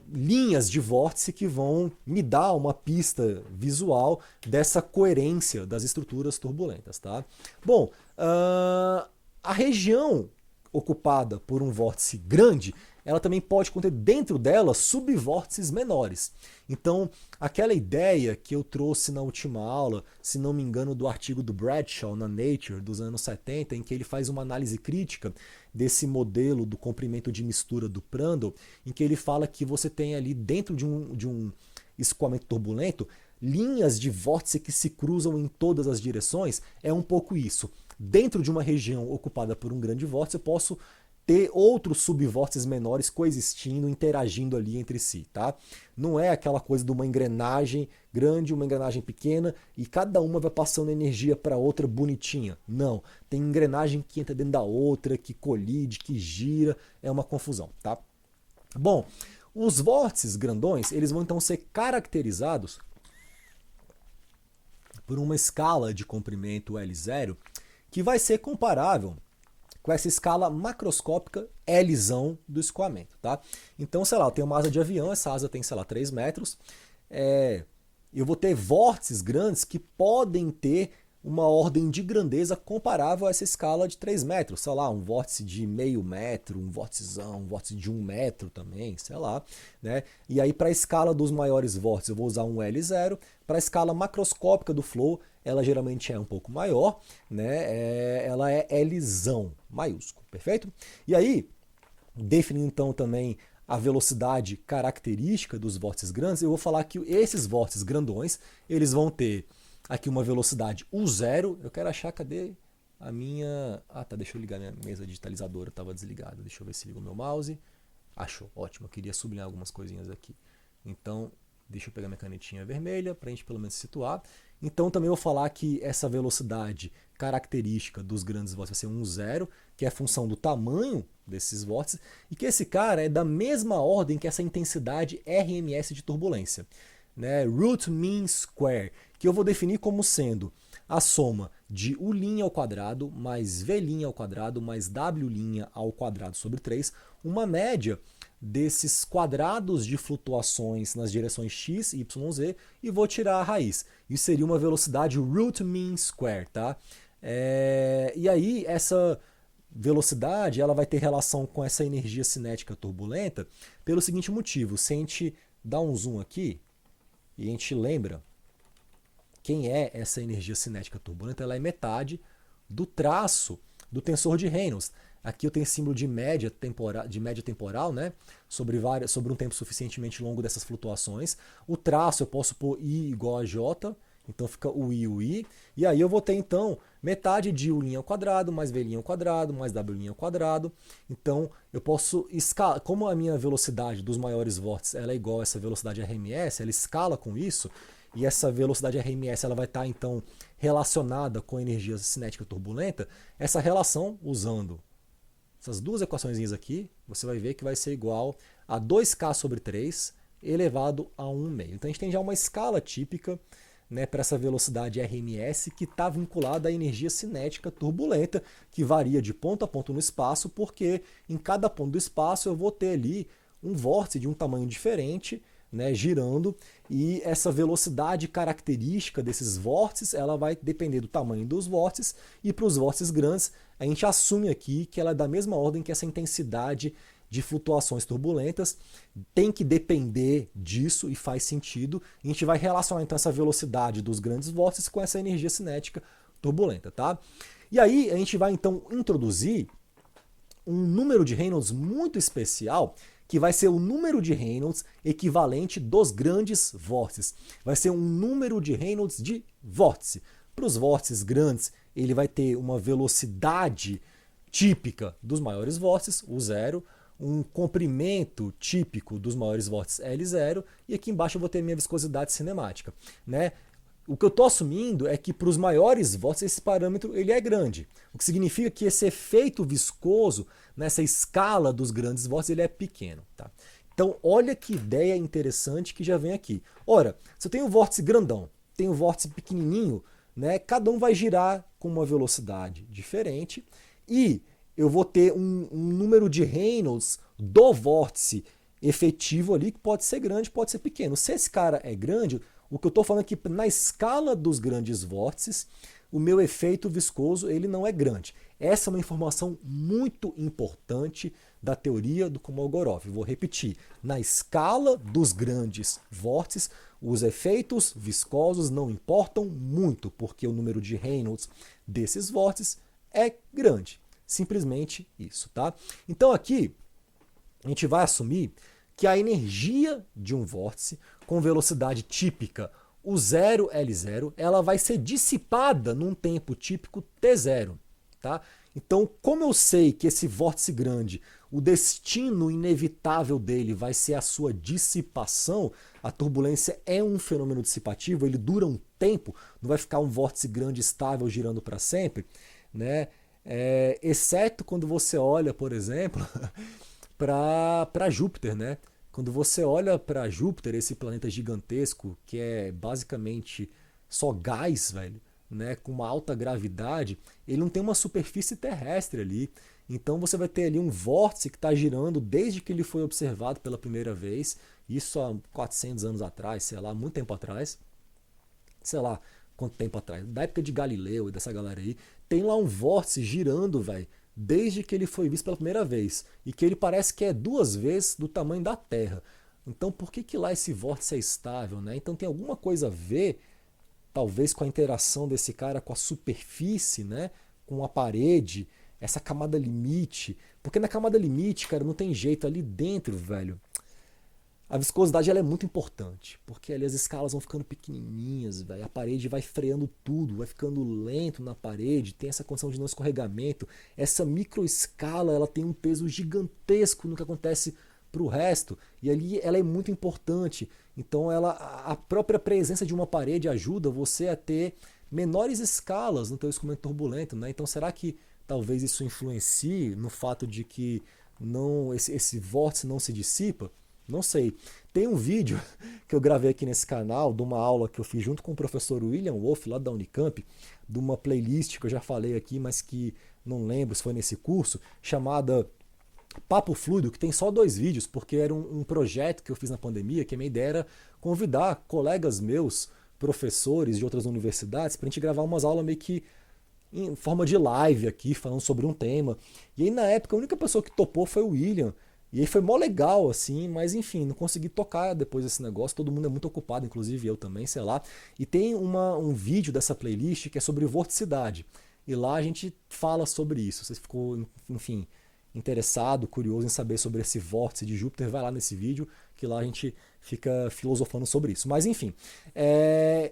linhas de vórtice que vão me dar uma pista visual dessa coerência das estruturas turbulentas. Tá? Bom, a região ocupada por um vórtice grande, ela também pode conter dentro dela subvórtices menores. Então, aquela ideia que eu trouxe na última aula, se não me engano, do artigo do Bradshaw na Nature, dos anos 70, em que ele faz uma análise crítica desse modelo do comprimento de mistura do Prandtl, em que ele fala que você tem ali dentro de um escoamento turbulento linhas de vórtice que se cruzam em todas as direções. É um pouco isso. Dentro de uma região ocupada por um grande vórtice, eu posso ter outros subvórtices menores coexistindo, interagindo ali entre si, tá? Não é aquela coisa de uma engrenagem grande, uma engrenagem pequena e cada uma vai passando energia para outra bonitinha. Não, tem engrenagem que entra dentro da outra, que colide, que gira, é uma confusão, tá? Bom, os vórtices grandões, eles vão então ser caracterizados por uma escala de comprimento L0 que vai ser comparável com essa escala macroscópica Lzão do escoamento, tá? Então, sei lá, eu tenho uma asa de avião, essa asa tem, sei lá, 3 metros. Eu vou ter vórtices grandes que podem ter uma ordem de grandeza comparável a essa escala de 3 metros. Sei lá, um vórtice de meio metro, um vórticezão, um vórtice de 1 metro também, sei lá. Né? E aí, para a escala dos maiores vórtices, eu vou usar um L0. Para a escala macroscópica do flow, ela geralmente é um pouco maior, né? Ela é Lzão, maiúsculo, perfeito? E aí, definindo então também a velocidade característica dos vórtices grandes, eu vou falar que esses vórtices grandões, eles vão ter aqui uma velocidade U0, eu quero achar, cadê a minha... Ah, tá, deixa eu ligar minha mesa digitalizadora, estava desligada, deixa eu ver se liga o meu mouse. Achou, ótimo, eu queria sublinhar algumas coisinhas aqui. Então, deixa eu pegar minha canetinha vermelha para a gente pelo menos se situar. Então também vou falar que essa velocidade característica dos grandes vórtices vai ser 1,0, que é a função do tamanho desses vórtices, e que esse cara é da mesma ordem que essa intensidade RMS de turbulência. Né? Root mean square, que eu vou definir como sendo a soma de U' ao quadrado mais V' ao quadrado mais W' ao quadrado sobre 3, uma média desses quadrados de flutuações nas direções x, y, z e vou tirar a raiz. Isso seria uma velocidade root mean square, tá? E aí essa velocidade ela vai ter relação com essa energia cinética turbulenta pelo seguinte motivo. Se a gente dá um zoom aqui e a gente lembra quem é essa energia cinética turbulenta, ela é metade do traço do tensor de Reynolds. Aqui eu tenho símbolo de média temporal, né? sobre um tempo suficientemente longo dessas flutuações. O traço eu posso pôr I igual a J, então fica o I. E aí eu vou ter então metade de U' ao quadrado, mais V' ao quadrado, mais W' ao quadrado. Então eu posso escalar, como a minha velocidade dos maiores vórtices ela é igual a essa velocidade RMS, ela escala com isso, e essa velocidade RMS ela vai estar então relacionada com a energia cinética turbulenta, essa relação usando essas duas equações aqui, você vai ver que vai ser igual a 2K sobre 3 elevado a 1,5. Então a gente tem já uma escala típica, né, para essa velocidade RMS que está vinculada à energia cinética turbulenta, que varia de ponto a ponto no espaço, porque em cada ponto do espaço eu vou ter ali um vórtice de um tamanho diferente, né, girando, e essa velocidade característica desses vórtices ela vai depender do tamanho dos vórtices, e para os vórtices grandes a gente assume aqui que ela é da mesma ordem que essa intensidade de flutuações turbulentas, tem que depender disso e faz sentido. A gente vai relacionar então essa velocidade dos grandes vórtices com essa energia cinética turbulenta, tá? E aí a gente vai então introduzir um número de Reynolds muito especial, que vai ser o número de Reynolds equivalente dos grandes vórtices. Vai ser um número de Reynolds de vórtice. Para os vórtices grandes, ele vai ter uma velocidade típica dos maiores vórtices, U0. um comprimento típico dos maiores vórtices L0 e aqui embaixo eu vou ter a minha viscosidade cinemática, né? O que eu estou assumindo é que para os maiores vórtices esse parâmetro ele é grande, o que significa que esse efeito viscoso nessa escala dos grandes vórtices ele é pequeno. Tá? Então olha que ideia interessante que já vem aqui. Ora, se eu tenho um vórtice grandão, tenho um vórtice pequenininho, né, cada um vai girar com uma velocidade diferente e eu vou ter um número de Reynolds do vórtice efetivo ali que pode ser grande, pode ser pequeno. Se esse cara é grande, o que eu estou falando é que na escala dos grandes vórtices, o meu efeito viscoso ele não é grande. Essa é uma informação muito importante da teoria do Kolmogorov. Vou repetir, na escala dos grandes vórtices, os efeitos viscosos não importam muito, porque o número de Reynolds desses vórtices é grande. Simplesmente isso, tá? Então aqui a gente vai assumir que a energia de um vórtice com velocidade típica, o 0L0, ela vai ser dissipada num tempo típico T0. Tá? Então, como eu sei que esse vórtice grande, o destino inevitável dele vai ser a sua dissipação, a turbulência é um fenômeno dissipativo, ele dura um tempo, não vai ficar um vórtice grande estável girando para sempre, né? Exceto quando você olha, por exemplo, para Júpiter, né? Quando você olha para Júpiter, esse planeta gigantesco que é basicamente só gás, velho, né, com uma alta gravidade, ele não tem uma superfície terrestre ali. Então você vai ter ali um vórtice que está girando desde que ele foi observado pela primeira vez, isso há 400 anos atrás, sei lá, muito tempo atrás, sei lá quanto tempo atrás, da época de Galileu e dessa galera aí, tem lá um vórtice girando, velho, desde que ele foi visto pela primeira vez, e que ele parece que é 2 vezes do tamanho da Terra. Então por que lá esse vórtice é estável, né? Então tem alguma coisa a ver, talvez com a interação desse cara com a superfície, né? Com a parede, essa camada limite. Porque na camada limite, cara, não tem jeito, ali dentro, velho, a viscosidade ela é muito importante, porque ali as escalas vão ficando pequenininhas, véio, a parede vai freando tudo, vai ficando lento na parede, tem essa condição de não escorregamento. Essa microescala ela tem um peso gigantesco no que acontece para o resto, e ali ela é muito importante. Então a própria presença de uma parede ajuda você a ter menores escalas no teu escoamento turbulento. Né? Então será que talvez isso influencie no fato de que não esse vórtice não se dissipa? Não sei. Tem um vídeo que eu gravei aqui nesse canal de uma aula que eu fiz junto com o professor William Wolff, lá da Unicamp, de uma playlist que eu já falei aqui, mas que não lembro se foi nesse curso, chamada Papo Fluido, que tem só 2 vídeos, porque era um projeto que eu fiz na pandemia, que a minha ideia era convidar colegas meus, professores de outras universidades, para a gente gravar umas aulas meio que em forma de live aqui, falando sobre um tema. E aí na época a única pessoa que topou foi o William. E aí foi mó legal, assim, mas enfim, não consegui tocar depois desse negócio, todo mundo é muito ocupado, inclusive eu também, sei lá. E tem um vídeo dessa playlist que é sobre vorticidade. E lá a gente fala sobre isso. Se você ficou, enfim, interessado, curioso em saber sobre esse vórtice de Júpiter, vai lá nesse vídeo, que lá a gente fica filosofando sobre isso. Mas enfim,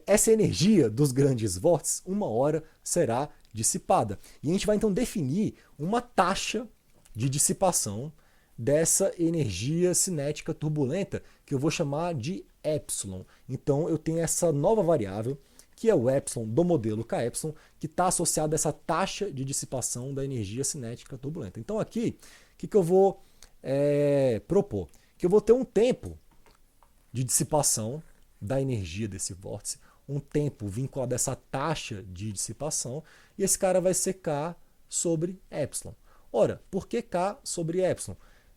essa energia dos grandes vórtices, uma hora será dissipada. E a gente vai então definir uma taxa de dissipação dessa energia cinética turbulenta, que eu vou chamar de epsilon. Então eu tenho essa nova variável, que é o epsilon do modelo K epsilon, que está associado a essa taxa de dissipação da energia cinética turbulenta. Então aqui, o que eu vou propor? Que eu vou ter um tempo de dissipação da energia desse vórtice, um tempo vinculado a essa taxa de dissipação, e esse cara vai ser K sobre epsilon. Ora, por que K sobre epsilon?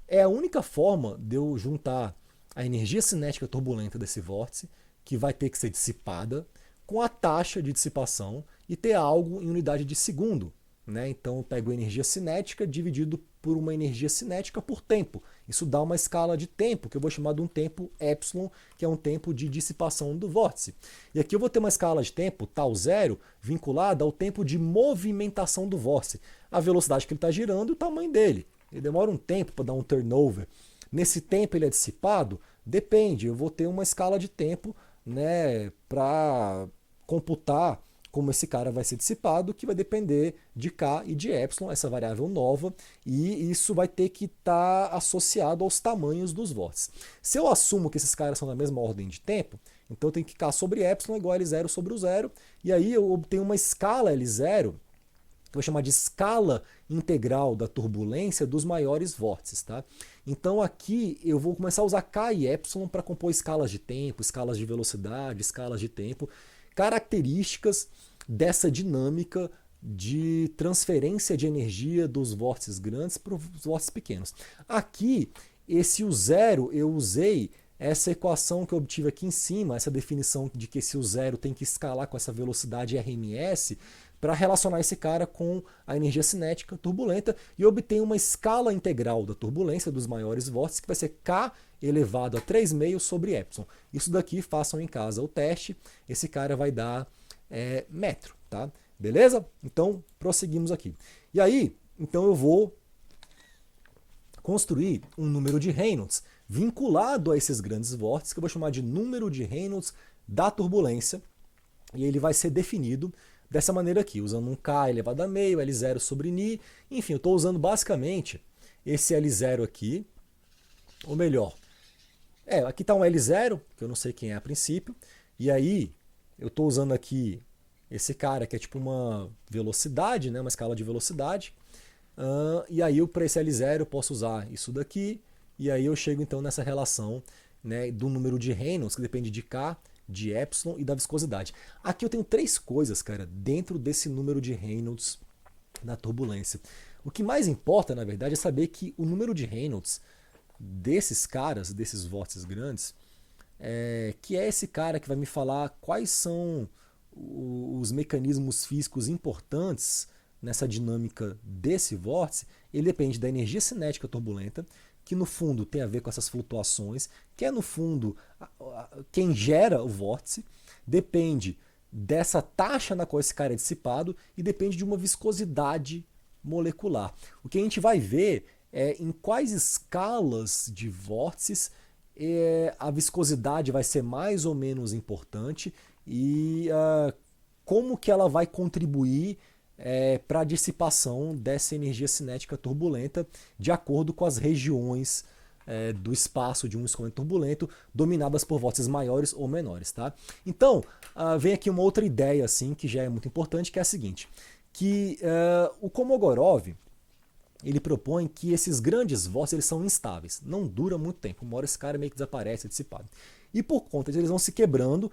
É a única forma de eu juntar a energia cinética turbulenta desse vórtice, que vai ter que ser dissipada, com a taxa de dissipação e ter algo em unidade de segundo. Né? Então eu pego a energia cinética dividido por uma energia cinética por tempo. Isso dá uma escala de tempo, que eu vou chamar de um tempo epsilon, que é um tempo de dissipação do vórtice. E aqui eu vou ter uma escala de tempo, tal zero, vinculada ao tempo de movimentação do vórtice. A velocidade que ele está girando e o tamanho dele. Ele demora um tempo para dar um turnover. Nesse tempo ele é dissipado? Depende, eu vou ter uma escala de tempo, né, para computar como esse cara vai ser dissipado, que vai depender de K e de Epsilon, essa variável nova, e isso vai ter que estar associado aos tamanhos dos vórtices. Se eu assumo que esses caras são da mesma ordem de tempo, então eu tenho que K sobre Epsilon igual a L0 sobre o zero, e aí eu obtenho uma escala L0, que eu vou chamar de escala integral da turbulência dos maiores vórtices. Tá? Então aqui eu vou começar a usar K e Epsilon para compor escalas de tempo, escalas de velocidade, escalas de tempo, características dessa dinâmica de transferência de energia dos vórtices grandes para os vórtices pequenos. Aqui, esse U0, eu usei essa equação que eu obtive aqui em cima, essa definição de que esse U0 tem que escalar com essa velocidade RMS, para relacionar esse cara com a energia cinética turbulenta e obter uma escala integral da turbulência dos maiores vórtices, que vai ser K elevado a 3,5 sobre Epsilon. Isso daqui, façam em casa o teste, esse cara vai dar metro, tá? Beleza? Então, prosseguimos aqui. E aí, então eu vou construir um número de Reynolds vinculado a esses grandes vórtices, que eu vou chamar de número de Reynolds da turbulência, e ele vai ser definido dessa maneira aqui, usando um K elevado a meio, L0 sobre Ni, enfim, eu estou usando basicamente esse L0 aqui, ou melhor, aqui está um L0, que eu não sei quem é a princípio, e aí eu estou usando aqui esse cara que é tipo uma velocidade, né, uma escala de velocidade, e aí para esse L0 eu posso usar isso daqui, e aí eu chego então nessa relação, né, do número de Reynolds, que depende de K, de Epsilon e da viscosidade. Aqui eu tenho três coisas, cara, dentro desse número de Reynolds da turbulência. O que mais importa, na verdade, é saber que o número de Reynolds desses caras, desses vórtices grandes, que é esse cara que vai me falar quais são os mecanismos físicos importantes nessa dinâmica desse vórtice, ele depende da energia cinética turbulenta, que no fundo tem a ver com essas flutuações, que é no fundo quem gera o vórtice, depende dessa taxa na qual esse cara é dissipado e depende de uma viscosidade molecular. O que a gente vai ver é em quais escalas de vórtices a viscosidade vai ser mais ou menos importante e como que ela vai contribuir para a dissipação dessa energia cinética turbulenta de acordo com as regiões do espaço de um escoamento turbulento dominadas por vórtices maiores ou menores. Tá? Então, vem aqui uma outra ideia assim, que já é muito importante, que é a seguinte, que o Kolmogorov ele propõe que esses grandes vórtices eles são instáveis, não dura muito tempo, uma hora esse cara meio que desaparece, é dissipado. E por conta disso eles vão se quebrando,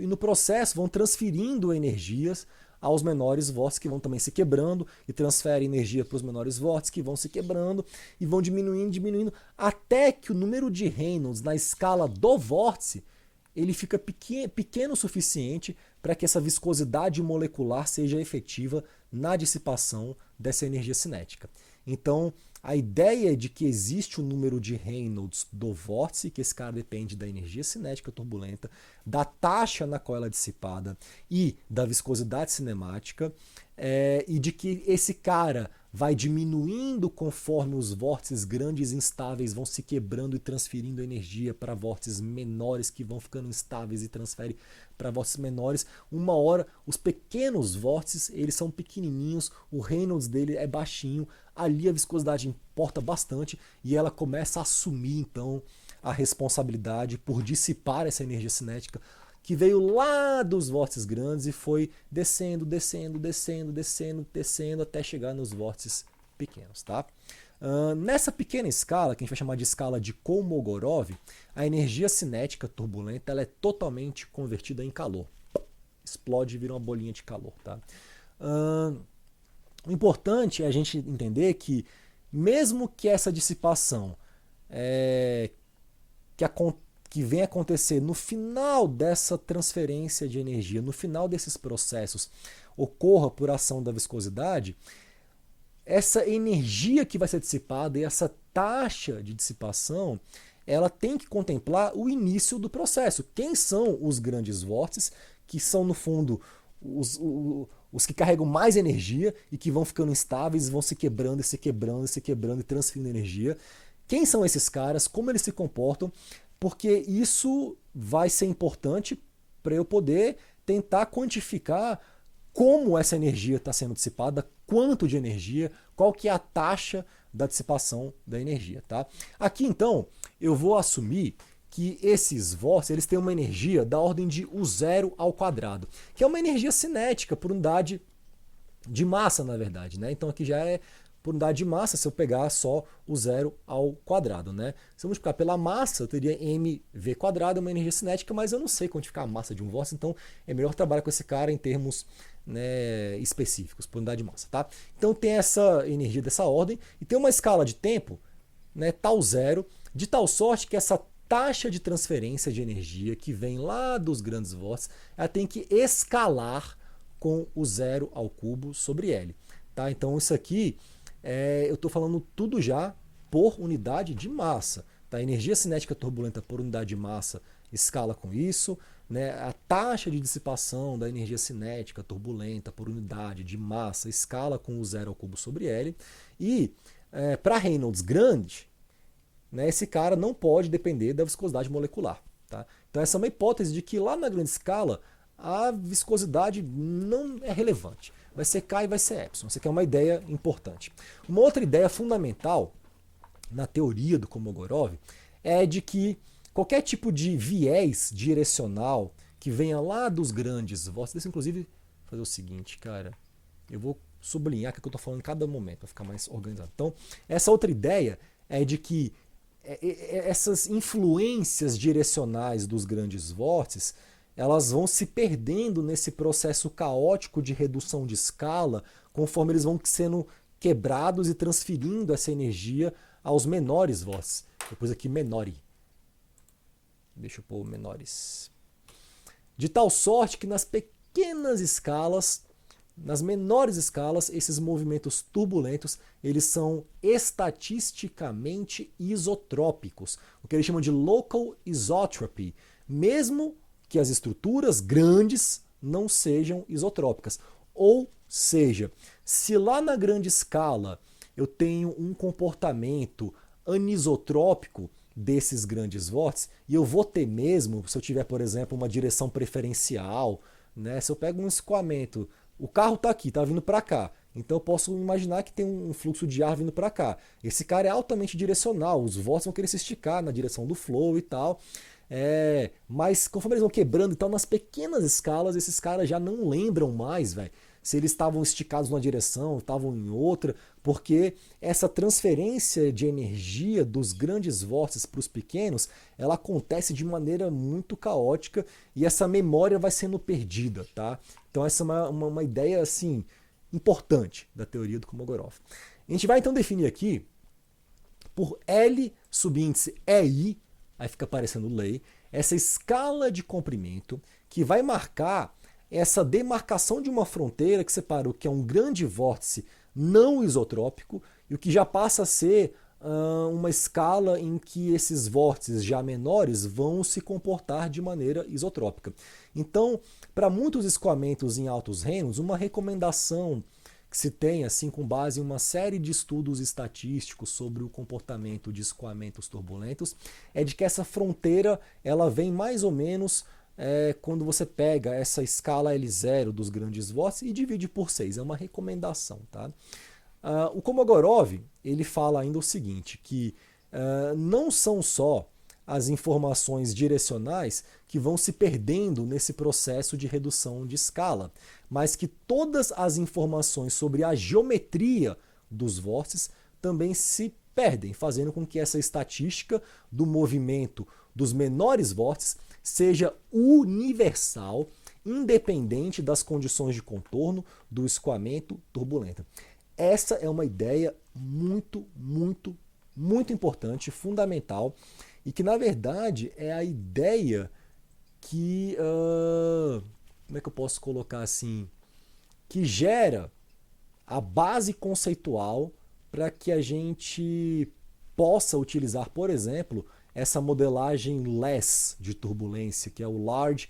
e no processo vão transferindo energias aos menores vórtices, que vão também se quebrando e transferem energia para os menores vórtices, que vão se quebrando e vão diminuindo, até que o número de Reynolds na escala do vórtice ele fica pequeno o suficiente para que essa viscosidade molecular seja efetiva na dissipação dessa energia cinética. Então, a ideia de que existe um número de Reynolds do vórtice, que esse cara depende da energia cinética turbulenta, da taxa na qual ela é dissipada e da viscosidade cinemática, e de que esse cara vai diminuindo conforme os vórtices grandes e instáveis vão se quebrando e transferindo energia para vórtices menores que vão ficando instáveis e transferem para vórtices menores. Uma hora, os pequenos vórtices, eles são pequenininhos, o Reynolds dele é baixinho, ali a viscosidade importa bastante e ela começa a assumir então a responsabilidade por dissipar essa energia cinética que veio lá dos vórtices grandes e foi descendo até chegar nos vórtices pequenos. Tá? Nessa pequena escala, que a gente vai chamar de escala de Kolmogorov, a energia cinética turbulenta ela é totalmente convertida em calor. Explode e vira uma bolinha de calor. Tá? O importante é a gente entender que, mesmo que essa dissipação que vem acontecer no final dessa transferência de energia, no final desses processos, ocorra por ação da viscosidade, essa energia que vai ser dissipada e essa taxa de dissipação, ela tem que contemplar o início do processo. Quem são os grandes vórtices, que são, no fundo, os que carregam mais energia e que vão ficando instáveis, vão se quebrando e transferindo energia. Quem são esses caras? Como eles se comportam? Porque isso vai ser importante para eu poder tentar quantificar como essa energia está sendo dissipada, quanto de energia, qual que é a taxa da dissipação da energia. Tá? Aqui então eu vou assumir que esses vórtices eles têm uma energia da ordem de U0², que é uma energia cinética por unidade de massa, na verdade. Né? Então aqui já é por unidade de massa, se eu pegar só o U0². Né? Se eu multiplicar pela massa, eu teria mv², uma energia cinética, mas eu não sei quantificar a massa de um vórtice, então é melhor trabalhar com esse cara em termos, né, específicos, por unidade de massa. Tá? Então tem essa energia dessa ordem, e tem uma escala de tempo, né, tal zero, de tal sorte que essa taxa de transferência de energia que vem lá dos grandes vórtices, ela tem que escalar com o 0³ sobre L. Tá? Então isso aqui, eu estou falando tudo já por unidade de massa. Tá? A energia cinética turbulenta por unidade de massa escala com isso. Né? A taxa de dissipação da energia cinética turbulenta por unidade de massa escala com o 0³ sobre L. E para Reynolds grande, né, esse cara não pode depender da viscosidade molecular. Tá? Então essa é uma hipótese de que lá na grande escala a viscosidade não é relevante. Vai ser K e vai ser Epsilon. Isso aqui é uma ideia importante. Uma outra ideia fundamental na teoria do Kolmogorov é de que qualquer tipo de viés direcional que venha lá dos grandes vórtices, deixa eu inclusive fazer o seguinte, cara, eu vou sublinhar o que eu estou falando em cada momento para ficar mais organizado. Então, essa outra ideia é de que essas influências direcionais dos grandes vórtices elas vão se perdendo nesse processo caótico de redução de escala, conforme eles vão sendo quebrados e transferindo essa energia aos menores vórtices. Depois aqui menori. Deixa eu pôr menores. De tal sorte que nas pequenas escalas, nas menores escalas, esses movimentos turbulentos, eles são estatisticamente isotrópicos, o que eles chamam de local isotropy, mesmo que as estruturas grandes não sejam isotrópicas. Ou seja, se lá na grande escala eu tenho um comportamento anisotrópico desses grandes vórtices, e eu vou ter mesmo, se eu tiver, por exemplo, uma direção preferencial, né? Se eu pego um escoamento, o carro está aqui, está vindo para cá, então eu posso imaginar que tem um fluxo de ar vindo para cá. Esse cara é altamente direcional, os vórtices vão querer se esticar na direção do flow e tal. Mas conforme eles vão quebrando, então nas pequenas escalas, esses caras já não lembram mais, velho, se eles estavam esticados numa direção, estavam em outra, porque essa transferência de energia dos grandes vórtices para os pequenos, ela acontece de maneira muito caótica e essa memória vai sendo perdida, tá? Então essa é uma ideia assim importante da teoria do Kolmogorov. A gente vai então definir aqui por L subíndice EI, aí fica aparecendo lei, essa escala de comprimento que vai marcar essa demarcação de uma fronteira que separa o que é um grande vórtice não isotrópico e o que já passa a ser uma escala em que esses vórtices já menores vão se comportar de maneira isotrópica. Então, para muitos escoamentos em altos Reynolds, uma recomendação que se tem, assim, com base em uma série de estudos estatísticos sobre o comportamento de escoamentos turbulentos, é de que essa fronteira ela vem mais ou menos quando você pega essa escala L0 dos grandes vórtices e divide por 6. É uma recomendação. Tá? O Kolmogorov ele fala ainda o seguinte, que não são só as informações direcionais que vão se perdendo nesse processo de redução de escala, mas que todas as informações sobre a geometria dos vórtices também se perdem, fazendo com que essa estatística do movimento dos menores vórtices seja universal, independente das condições de contorno do escoamento turbulento. Essa é uma ideia muito, muito, muito importante, fundamental, e que na verdade é a ideia que, como é que eu posso colocar assim, que gera a base conceitual para que a gente possa utilizar, por exemplo, essa modelagem LESS de turbulência, que é o Large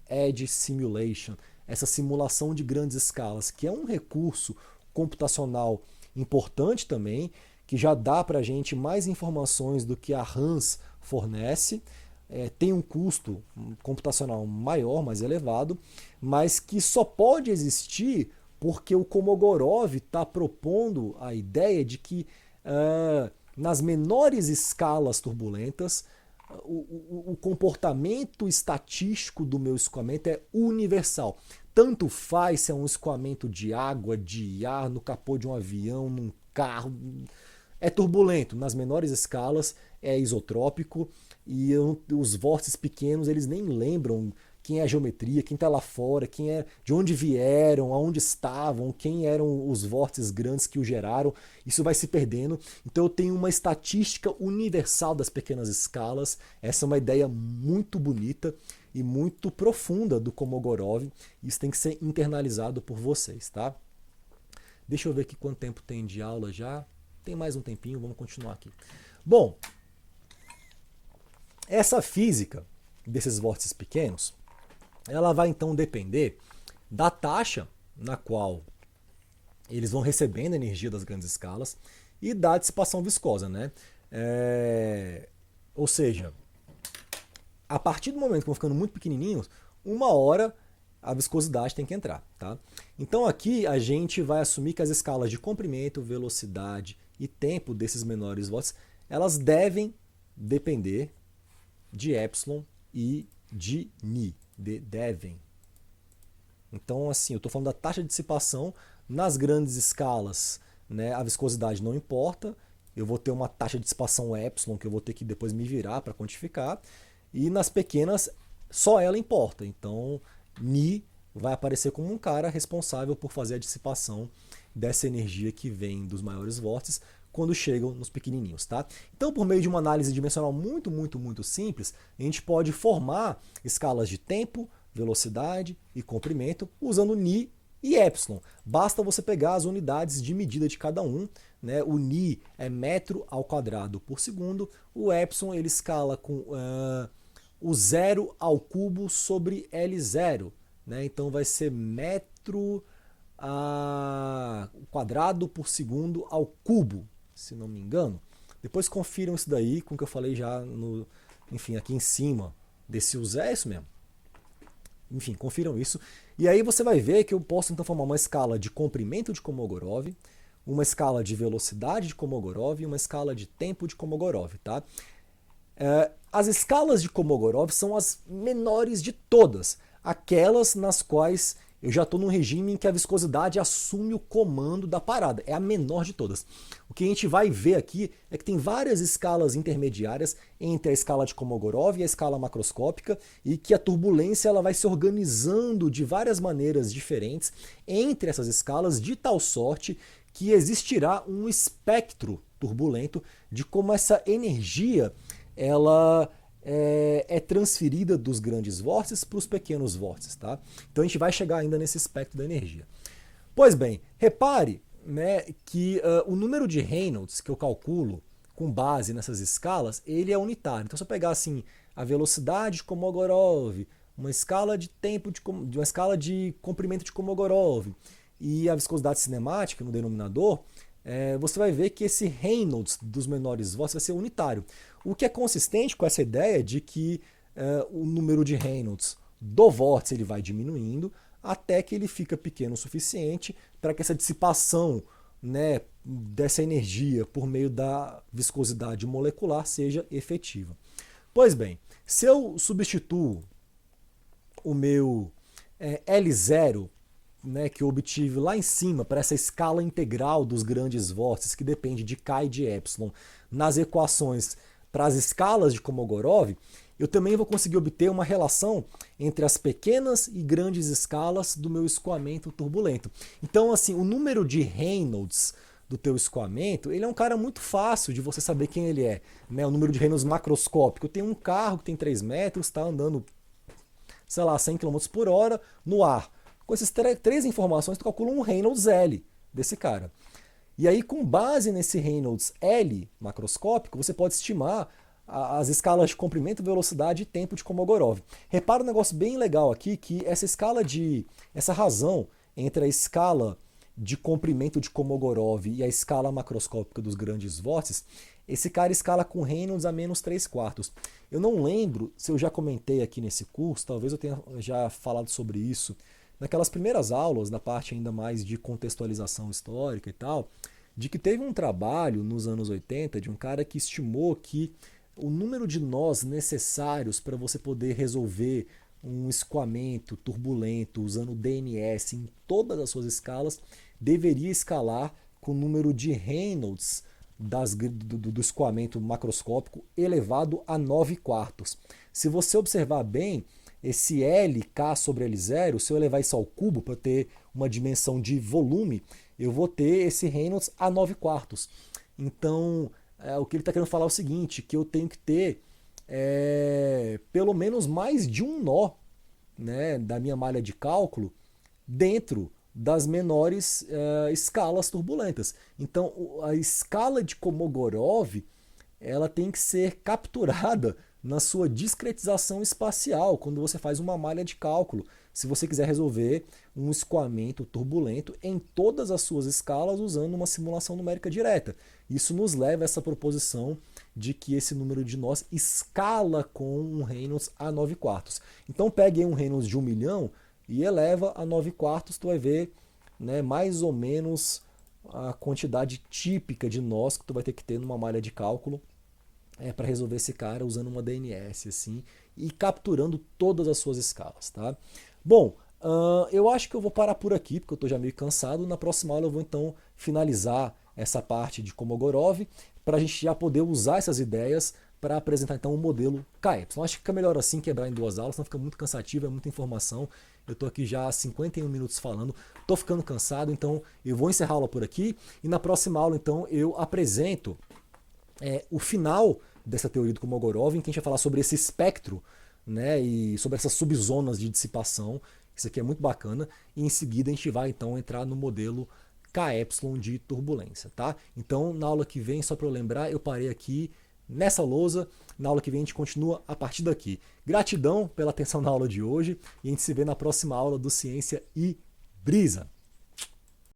Edge Simulation, essa simulação de grandes escalas, que é um recurso computacional importante também, que já dá para a gente mais informações do que a Hans fornece, tem um custo computacional maior, mais elevado, mas que só pode existir porque o Kolmogorov está propondo a ideia de que nas menores escalas turbulentas o comportamento estatístico do meu escoamento é universal. Tanto faz se é um escoamento de água, de ar, no capô de um avião, num carro. É turbulento. Nas menores escalas é isotrópico e os vórtices pequenos eles nem lembram quem é a geometria, quem está lá fora, quem é, de onde vieram, aonde estavam, quem eram os vórtices grandes que o geraram. Isso vai se perdendo. Então eu tenho uma estatística universal das pequenas escalas. Essa é uma ideia muito bonita e muito profunda do Kolmogorov. Isso tem que ser internalizado por vocês, tá? Deixa eu ver aqui quanto tempo tem de aula já. Tem mais um tempinho, vamos continuar aqui. Bom, essa física desses vórtices pequenos, ela vai então depender da taxa na qual eles vão recebendo a energia das grandes escalas e da dissipação viscosa, né? Ou seja, a partir do momento que vão ficando muito pequenininhos, uma hora a viscosidade tem que entrar, tá? Então aqui a gente vai assumir que as escalas de comprimento, velocidade e tempo desses menores vórtices, elas devem depender de epsilon e de ni, devem. Então assim, eu estou falando da taxa de dissipação nas grandes escalas, né? A viscosidade não importa, eu vou ter uma taxa de dissipação epsilon que eu vou ter que depois me virar para quantificar, e nas pequenas só ela importa, então ni vai aparecer como um cara responsável por fazer a dissipação dessa energia que vem dos maiores vórtices quando chegam nos pequenininhos, tá? Então, por meio de uma análise dimensional muito simples, a gente pode formar escalas de tempo, velocidade e comprimento usando ni e epsilon. Basta você pegar as unidades de medida de cada um, né? O ni é metro ao quadrado por segundo, o epsilon ele escala com o 0 ao cubo sobre L0, né? Então vai ser metro quadrado por segundo ao cubo, se não me engano. Depois confiram isso daí com o que eu falei já enfim, aqui em cima desse U0, é isso mesmo. Enfim, confiram isso. E aí você vai ver que eu posso então formar uma escala de comprimento de Kolmogorov, uma escala de velocidade de Kolmogorov e uma escala de tempo de Kolmogorov, tá? As escalas de Kolmogorov são as menores de todas, aquelas nas quais eu já estou num regime em que a viscosidade assume o comando da parada, é a menor de todas. O que a gente vai ver aqui é que tem várias escalas intermediárias entre a escala de Kolmogorov e a escala macroscópica e que a turbulência ela vai se organizando de várias maneiras diferentes entre essas escalas de tal sorte que existirá um espectro turbulento de como essa energia ela é transferida dos grandes vórtices para os pequenos vórtices, tá? Então a gente vai chegar ainda nesse espectro da energia. Pois bem, repare, né, que o número de Reynolds que eu calculo com base nessas escalas, ele é unitário. Então se eu pegar assim a velocidade de Kolmogorov, uma escala de tempo uma escala de comprimento de Kolmogorov e a viscosidade cinemática no denominador, você vai ver que esse Reynolds dos menores vórtices vai ser unitário. O que é consistente com essa ideia de que o número de Reynolds do vórtice ele vai diminuindo até que ele fica pequeno o suficiente para que essa dissipação, né, dessa energia por meio da viscosidade molecular seja efetiva. Pois bem, se eu substituo o meu L0, né, que eu obtive lá em cima para essa escala integral dos grandes vórtices, que depende de K e de Epsilon, nas equações para as escalas de Kolmogorov, eu também vou conseguir obter uma relação entre as pequenas e grandes escalas do meu escoamento turbulento. Então, assim, o número de Reynolds do teu escoamento, ele é um cara muito fácil de você saber quem ele é, né? O número de Reynolds macroscópico. Eu tenho um carro que tem 3 metros, está andando, sei lá, 100 km por hora no ar. Com essas três informações, tu calcula um Reynolds L desse cara. E aí, com base nesse Reynolds L macroscópico, você pode estimar as escalas de comprimento, velocidade e tempo de Kolmogorov. Repara um negócio bem legal aqui, que essa razão entre a escala de comprimento de Kolmogorov e a escala macroscópica dos grandes vórtices, esse cara escala com Reynolds a menos 3/4. Eu não lembro se eu já comentei aqui nesse curso, talvez eu tenha já falado sobre isso, naquelas primeiras aulas, na parte ainda mais de contextualização histórica e tal, de que teve um trabalho nos anos 80 de um cara que estimou que o número de nós necessários para você poder resolver um escoamento turbulento usando DNS em todas as suas escalas deveria escalar com o número de Reynolds do escoamento macroscópico elevado a 9/4. Se você observar bem, esse LK sobre L0, se eu elevar isso ao cubo para ter uma dimensão de volume, eu vou ter esse Reynolds a 9/4. Então, o que ele está querendo falar é o seguinte, que eu tenho que ter pelo menos mais de um nó, né, da minha malha de cálculo dentro das menores escalas turbulentas. Então, a escala de Kolmogorov ela tem que ser capturada na sua discretização espacial, quando você faz uma malha de cálculo, se você quiser resolver um escoamento turbulento em todas as suas escalas usando uma simulação numérica direta. Isso nos leva a essa proposição de que esse número de nós escala com um Reynolds a 9/4. Então pegue um Reynolds de 1 milhão e eleva a 9/4, tu vai ver, né, mais ou menos a quantidade típica de nós que tu vai ter que ter numa malha de cálculo para resolver esse cara usando uma DNS assim, e capturando todas as suas escalas. Tá? Bom, eu acho que eu vou parar por aqui, porque eu estou já meio cansado. Na próxima aula eu vou então finalizar essa parte de Kolmogorov, para a gente já poder usar essas ideias para apresentar então um modelo KY. Acho que fica melhor assim, quebrar em 2 aulas, senão fica muito cansativo, é muita informação. Eu estou aqui já há 51 minutos falando, estou ficando cansado, então eu vou encerrar a aula por aqui, e na próxima aula então eu apresento o final dessa teoria do Kolmogorov, em que a gente vai falar sobre esse espectro, né, e sobre essas subzonas de dissipação. Isso aqui é muito bacana, e em seguida a gente vai então entrar no modelo KY de turbulência. Tá? Então na aula que vem, só para eu lembrar, eu parei aqui nessa lousa. Na aula que vem a gente continua a partir daqui. Gratidão pela atenção na aula de hoje, e a gente se vê na próxima aula do Ciência e Brisa.